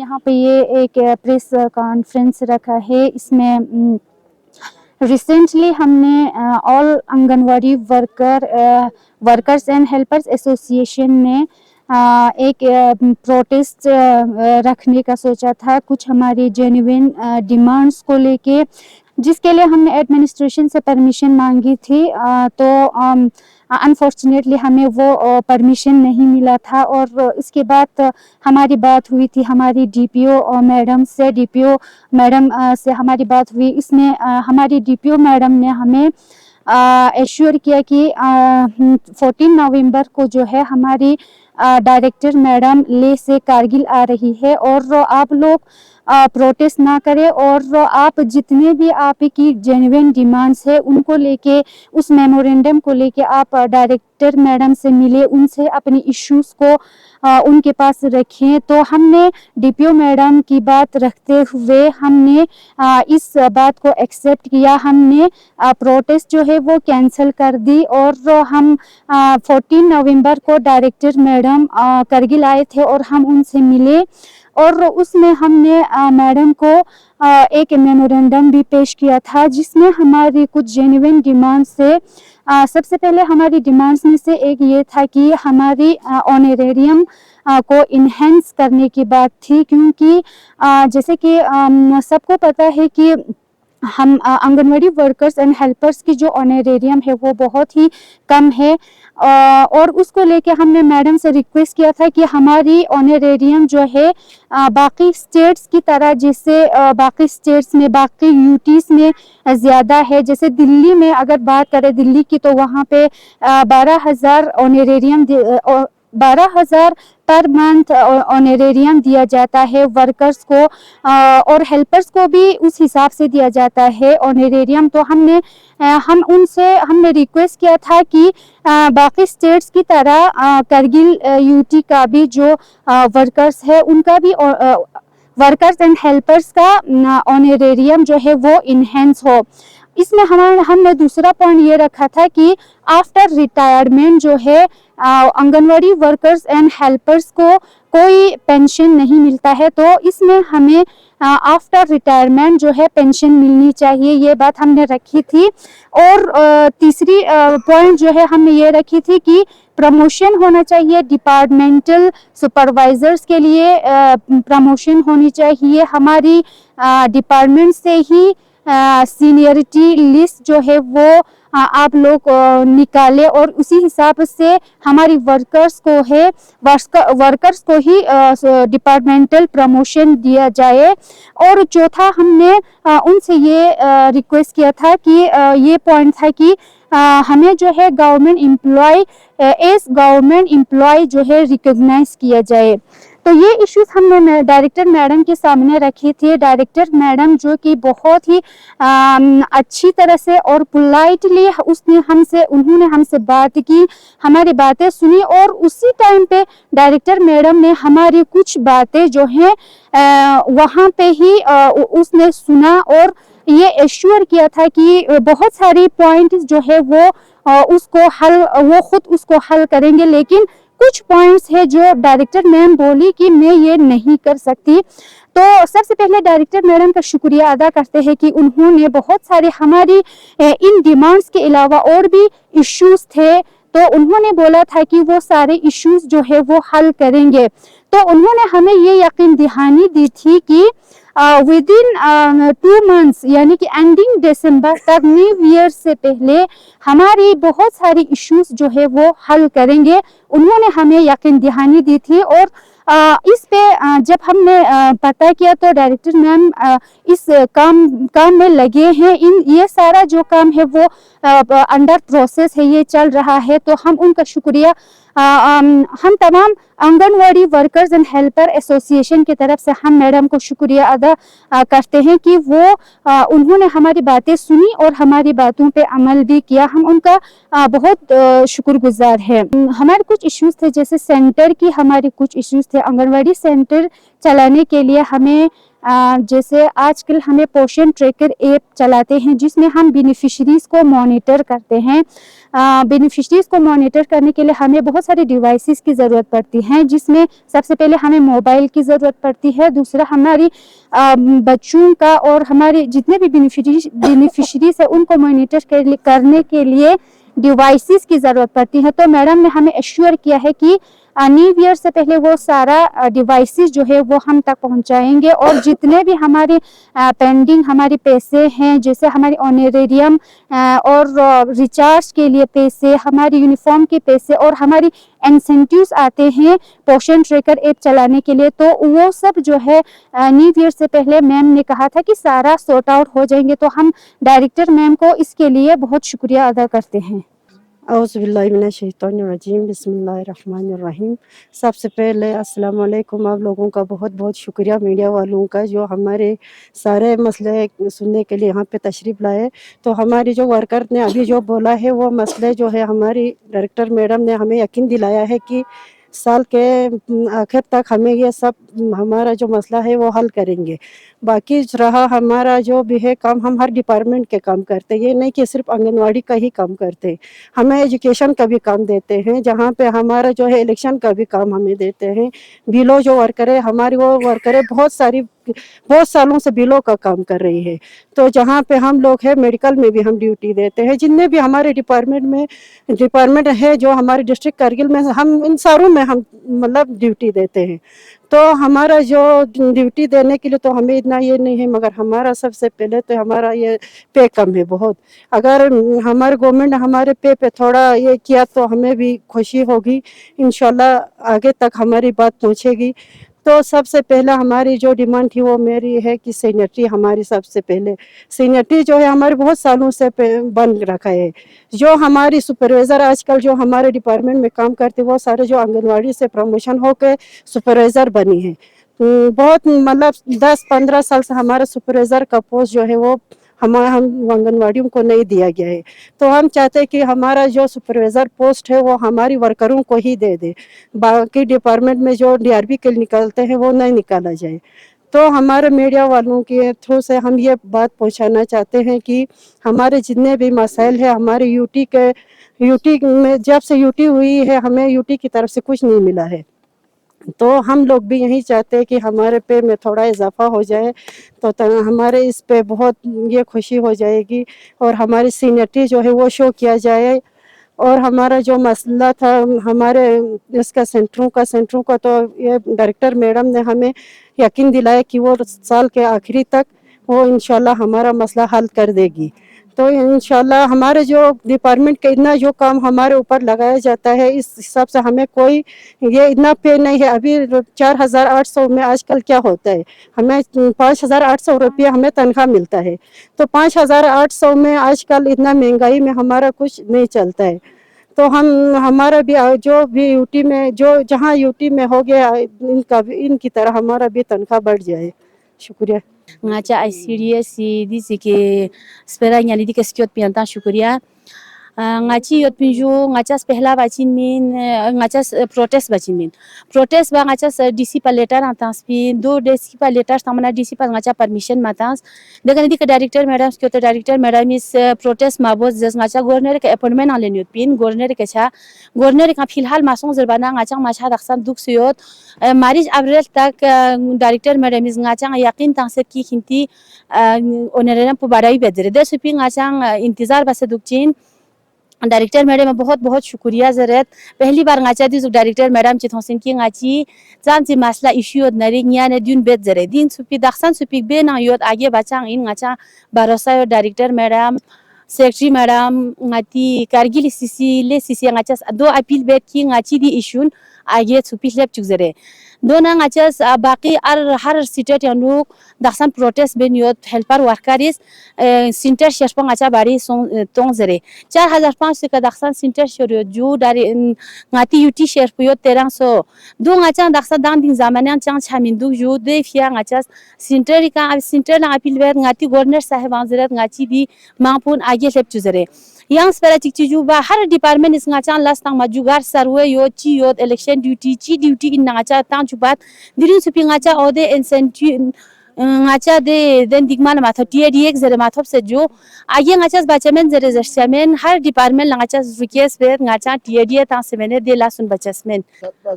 यहाँ पे ये एक प्रेस कॉन्फ्रेंस रखा है। इसमें रिसेंटली हमने all anganwadi workers and helpers association ने एक प्रोटेस्ट रखने का सोचा था, कुछ हमारी जेन्युइन डिमांड्स को लेके, जिसके लिए हमने एडमिनिस्ट्रेशन से परमिशन मांगी थी। तो अनफॉर्चुनेटली हमें वो परमिशन नहीं मिला था, और इसके बाद हमारी बात हुई थी हमारी डीपीओ मैडम से हमारी बात हुई। इसमें हमारी डीपीओ मैडम ने हमें एश्योर किया कि 14 नवंबर को जो है हमारी डायरेक्टर मैडम लेह से कारगिल आ रही है, और आप लोग प्रोटेस्ट ना करें, और आप जितने भी आपकी जेन्युइन डिमांड्स है उनको लेके, उस मेमोरेंडम को लेके आप डायरेक्टर मैडम से मिले, उनसे अपनी इश्यूज को उनके पास रखें। तो हमने डीपीओ मैडम की बात रखते हुए हमने इस बात को एक्सेप्ट किया। हमने प्रोटेस्ट जो है वो कैंसिल कर दी, और हम 14 नवंबर को डायरेक्टर मैडम कारगिल आए थे और हम उनसे मिले, और उसमें हमने मैडम को एक मेमोरेंडम भी पेश किया था, जिसमें हमारी कुछ जेन्युइन डिमांड्स से सबसे पहले हमारी डिमांड्स में से एक ये था कि हमारी ऑनरेरियम को इन्हेंस करने की बात थी, क्योंकि जैसे कि सबको पता है कि हम आंगनवाड़ी वर्कर्स एंड हेल्पर्स की जो ऑनरेरियम है वो बहुत ही कम है, और उसको लेके हमने मैडम से रिक्वेस्ट किया था कि हमारी ऑनरेरियम जो है बाकी स्टेट्स की तरह, जैसे बाकी स्टेट्स में, बाकी यूटीज में ज़्यादा है। जैसे दिल्ली में अगर बात करें दिल्ली की, तो वहाँ पे 12,000 ऑनरेरियम 12,000 पर मंथ ऑनरेरियम दिया जाता है वर्कर्स को, और हेल्पर्स को भी उस हिसाब से दिया जाता है ऑनरेरियम। तो हमने रिक्वेस्ट किया था कि बाकी स्टेट्स की तरह कारगिल यूटी का भी जो वर्कर्स है उनका भी वर्कर्स एंड हेल्पर्स का ऑनरेरियम जो है वो इनहेंस हो। इसमें हमने दूसरा पॉइंट ये रखा था कि आफ्टर रिटायरमेंट जो है आंगनवाड़ी वर्कर्स एंड हेल्पर्स को कोई पेंशन नहीं मिलता है, तो इसमें हमें आफ्टर रिटायरमेंट जो है पेंशन मिलनी चाहिए, ये बात हमने रखी थी। और तीसरी पॉइंट जो है हमने ये रखी थी कि प्रमोशन होना चाहिए, डिपार्टमेंटल सुपरवाइजर्स के लिए प्रमोशन होनी चाहिए। हमारी डिपार्टमेंट से ही सीनियरिटी लिस्ट जो है वो आप लोग निकाले, और उसी हिसाब से हमारी वर्कर्स को ही डिपार्टमेंटल प्रमोशन दिया जाए। और चौथा हमने उनसे ये रिक्वेस्ट किया था कि ये पॉइंट था कि हमें जो है गवर्नमेंट एम्प्लॉय जो है रिकॉग्नाइज किया जाए। तो ये इश्यूज हमने डायरेक्टर मैडम के सामने रखी थी। डायरेक्टर मैडम जो कि बहुत ही अच्छी तरह से और पोलाइटली उन्होंने हमसे बात की, हमारी बातें सुनी, और उसी टाइम पे डायरेक्टर मैडम ने हमारी कुछ बातें जो हैं वहाँ पे ही उसने सुना, और ये एश्योर किया था कि बहुत सारी पॉइंट्स जो है वो खुद उसको हल करेंगे, लेकिन कुछ पॉइंट्स है जो डायरेक्टर मैम बोली कि मैं ये नहीं कर सकती। तो सबसे पहले डायरेक्टर मैडम का शुक्रिया अदा करते हैं कि उन्होंने बहुत सारे हमारी इन डिमांड्स के अलावा और भी इश्यूज थे, तो उन्होंने बोला था कि वो सारे इश्यूज जो है वो हल करेंगे। तो उन्होंने हमें ये यकीन दहानी दी थी कि विद इन 2 मंथ्स, यानी कि एंडिंग दिसंबर तक, न्यू ईयर से पहले हमारी बहुत सारी इश्यूज जो है वो हल करेंगे। उन्होंने हमें यकीन दहानी दी थी, और इस पे जब हमने पता किया तो डायरेक्टर मैम इस काम में लगे हैं। ये सारा जो काम है वो अंडर प्रोसेस है, ये चल रहा है। तो हम उनका शुक्रिया हम तमाम anganwadi workers and helper association की तरफ से हम मैडम को शुक्रिया अदा करते हैं कि वो उन्होंने हमारी बातें सुनी और हमारी बातों पे अमल भी किया। हम उनका बहुत शुक्रगुजार है। हमारे कुछ इश्यूज थे, जैसे सेंटर की हमारी कुछ इश्यूज थे। आंगनवाड़ी सेंटर चलाने के लिए हमें जैसे आजकल हमें पोषण ट्रैकर ऐप चलाते हैं जिसमें हम बेनिफिशरीज को मॉनिटर करते हैं। बेनिफिशरीज को मॉनिटर करने के लिए हमें बहुत सारे डिवाइसेस की ज़रूरत पड़ती है, जिसमें सबसे पहले हमें मोबाइल की ज़रूरत पड़ती है, दूसरा हमारी बच्चों का और हमारे जितने भी बेनिफिशरीज है उनको मॉनिटर करने के लिए डिवाइसेस की ज़रूरत पड़ती है। तो मैडम ने हमें एश्योर किया है कि न्यू ईयर से पहले वो सारा डिवाइसेस जो है वो हम तक पहुंचाएंगे, और जितने भी हमारे पेंडिंग हमारे पैसे हैं, जैसे हमारी ऑनरेरियम और रिचार्ज के लिए पैसे, हमारी यूनिफॉर्म के पैसे और हमारी इंसेंटिव्स आते हैं पोषण ट्रैकर ऐप चलाने के लिए, तो वो सब जो है न्यू ईयर से पहले मैम ने कहा था कि सारा सॉर्ट आउट हो जाएंगे। तो हम डायरेक्टर मैम को इसके लिए बहुत शुक्रिया अदा करते हैं। औज़ुबिल्लाहिमिनश्शैतानिर्रजीम बिस्मिल्लाहिर्रहमानिर्रहीम। सबसे पहले अस्सलाम वालेकुम। आप लोगों का बहुत बहुत शुक्रिया मीडिया वालों का, जो हमारे सारे मसले सुनने के लिए यहाँ पे तशरीफ़ लाए। तो हमारी जो वर्कर ने अभी जो बोला है वो मसले जो है हमारी डायरेक्टर मैडम ने हमें यकीन दिलाया है कि साल के आखिर तक हमें ये सब हमारा जो मसला है वो हल करेंगे। बाकी रहा हमारा जो भी है काम, हम हर डिपार्टमेंट के काम करते हैं, ये नहीं कि सिर्फ आंगनवाड़ी का ही काम करते, हमें एजुकेशन का भी काम देते हैं, जहाँ पे हमारा जो है इलेक्शन का भी काम हमें देते हैं। बिलो जो वर्कर है हमारी, वो वर्कर है बहुत सालों से बिलों का काम कर रही है। तो जहाँ पे हम लोग हैं मेडिकल में भी हम ड्यूटी देते हैं, जितने भी हमारे डिपार्टमेंट है जो हमारे डिस्ट्रिक्ट करगिल में, हम इन सारों में हम मतलब ड्यूटी देते हैं। तो हमारा जो ड्यूटी देने के लिए तो हमें इतना ये नहीं है, मगर हमारा सबसे पहले तो हमारा ये पे कम है बहुत। अगर हमारे गवर्नमेंट ने हमारे पे थोड़ा ये किया तो हमें भी खुशी होगी, इंशाल्लाह आगे तक हमारी बात पहुंचेगी। तो सबसे पहला हमारी जो डिमांड थी वो मेरी है कि सैनिटरी, हमारी सबसे पहले सैनिटरी जो है हमारे बहुत सालों से बंद रखा है। जो हमारी सुपरवाइज़र आजकल जो हमारे डिपार्टमेंट में काम करते वो सारे जो आंगनवाड़ी से प्रमोशन होकर सुपरवाइज़र बनी है। बहुत मतलब 10-15 साल से हमारा सुपरवाइज़र का पोस्ट जो है वो हम आंगनवाड़ियों को नहीं दिया गया है। तो हम चाहते हैं कि हमारा जो सुपरवाइज़र पोस्ट है वो हमारी वर्करों को ही दे दे, बाकी डिपार्टमेंट में जो डीआरबी के निकलते हैं वो नहीं निकाला जाए। तो हमारे मीडिया वालों के थ्रू से हम ये बात पहुंचाना चाहते हैं कि हमारे जितने भी मसाइल है, हमारे यूटी में जब से यूटी हुई है हमें यूटी की तरफ से कुछ नहीं मिला है। तो हम लोग भी यही चाहते हैं कि हमारे पे में थोड़ा इजाफा हो जाए तो हमारे इस पे बहुत ये खुशी हो जाएगी, और हमारी सीनियरिटी जो है वो शो किया जाए। और हमारा जो मसला था हमारे इसका सेंटरों का तो ये डायरेक्टर मैडम ने हमें यकीन दिलाया कि वो साल के आखिरी तक वो इंशाल्लाह हमारा मसला हल कर देगी। तो इंशाल्लाह हमारे जो डिपार्टमेंट का इतना जो काम हमारे ऊपर लगाया जाता है, इस हिसाब से हमें कोई ये इतना पे नहीं है। अभी 4800 में आजकल क्या होता है, हमें 5800 रुपया हमें तनख्वाह मिलता है। तो 5800 में आजकल इतना महंगाई में हमारा कुछ नहीं चलता है। तो हमारा भी जो भी यूटी में जो जहाँ यूटी में हो गया इनकी तरह हमारा भी तनख्वाह बढ़ जाए। शुक्रिया। ngaca asiria si di sike spera nyali di kestiot pianta syukuria ngaci yot pinju ngaca pehla bacin min ngaca protest bacin min protest ba ngaca disi pa letter antans pin do disi pa letter tamana disi pa ngaca permission matans dengan di ke director madam skyoto director madam is protest mabos jas ngaca governor ke appointment alen yot pin governor ke cha governor ka filhal masong zerbana ngaca macha daksan duk suyot मार्च अप्रैल तक director madam इस ngaca yakin tangset ki hinti onerena pubarai bedre de supi ngaca इंतजार बसे दुकचिन director madam बहुत बहुत शुक्रिया जरत पहली बार ngaca the director madam चिथोसिन की ngaci जानची मसला इश्यू नरी न्या ने दिन बेद जरे दिन सुपी दखसन सुपी बे ना योत आगे बचांग इन ngaca भरोसा director madam secretary madam ngati Kargil CC ngaca दो अपील बेद की ngaci दी इश्यून आगे सुपी लेप चुक जरे दोना ngaca बाकी हर स्टेट यानुक दखसन प्रोटेस्ट बेन योत हेल्पर वर्करिस सेंटर शेरपा ngaca बारी तोंग जरे 4500 का दखसन सेंटर शेर जो दारी ngati यूटी शेरप योत 1300 दो ngaca दखसन दान दिन जमाने चांग छामिंदु जो दे फिया ngaca सेंटर ना अपील बेद ngati गवर्नर साहब अंजरत ngaci दी मांगपुन आगे लेप चुक जरे yang spera cikci ba har department is ngaca last tang majugar sarwe yo chi yo election duty in ngaca tang jubat dirin supi ngaca ode incentive ngacha de den digmal matho TDX zere mathop se jo age ngachas bachamen zere zerchamen har department ngachas request be ngacha TD ta semene de la sun bachasmen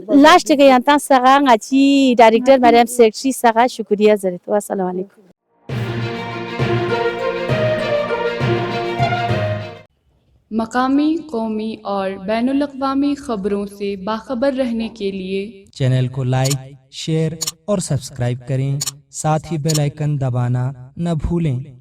last ke yanta saga ngachi director madam secretary saga shukriya zere to assalamu alaikum. مقامی قومی اور بین الاقوامی خبروں سے باخبر رہنے کے لیے چینل کو لائک شیئر اور سبسکرائب کریں، ساتھ ہی بیل آئیکن دبانا نہ بھولیں۔